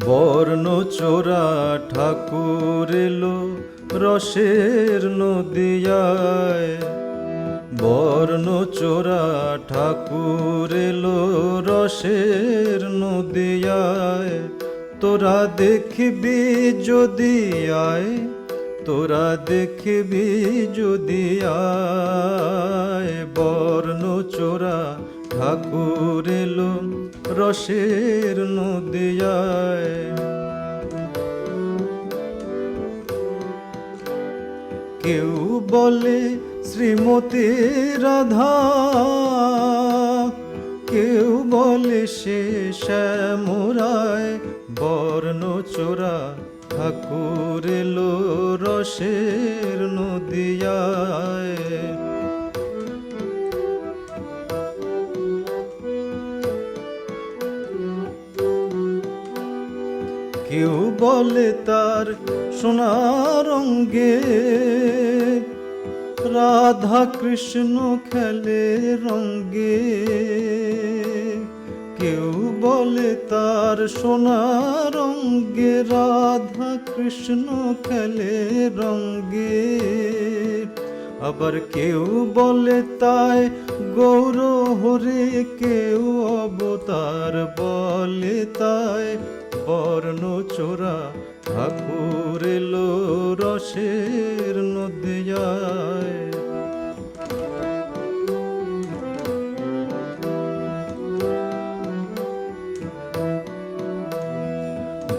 বর্ণচোরা ঠাকুর এলো রসের নদিয়ায়। বর্ণচোরা ঠাকুর এলো রসের নদিয়ায়। তোরা দেখবি যদি আয়, তোরা দেখবি যদি আয়। বর্ণচোরা ঠাকুর এলো রসের নদিয়ায়। কেউ বলে শ্রীমতী রাধা, কেউ বলে সে শ্যামরায়। বর্ণচোরা ঠাকুর এলো রসের নদিয়ায়। কেউ বলে তার সোনার অঙ্গে রাধা কৃষ্ণ খেলে রঙ্গে। কেউ বলে তার সোনার অঙ্গে রাধা কৃষ্ণ খেলে রঙ্গে। আবার কেউ বলে তাই গৌর হরে, কেউ অবতার বলে তাই। বর্ণচোরা ঠাকুর এলো রসের নদিয়ায়।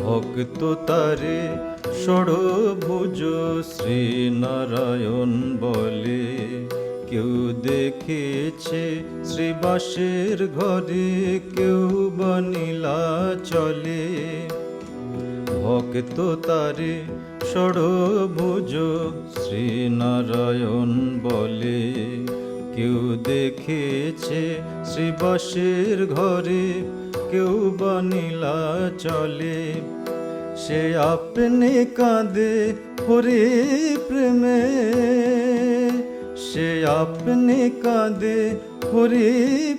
ভক্ত তারে ষড়ভুজ শ্রীনারায়ণ বলে। কেউ দেখেছে শ্রীবাসের ঘরে, কেউ বা নীলাচলে। ভক্ত তারে ষড়ভুজ শ্রীনারায়ণ বলে। কেউ দেখেছে শ্রীবাসের ঘরে, কেউ বা নীলাচলে। সে আপনি কাঁদে হরি প্রেমে, সে আপনি কাঁদে হরি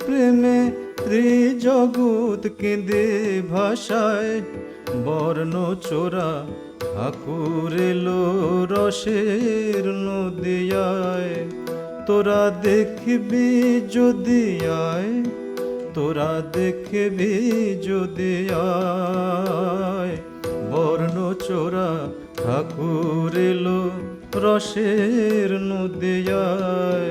প্রেমে। ত্রিজগৎ কেঁদে ভাষায়। বর্ণচোরা ঠাকুর এলো রসের নদিয়ায়। তোরা দেখবি যদি আয়, তোরা দেখবি যদি আয়। বর্ণচোরা ঠাকুর এলো রসের নদিয়ায়।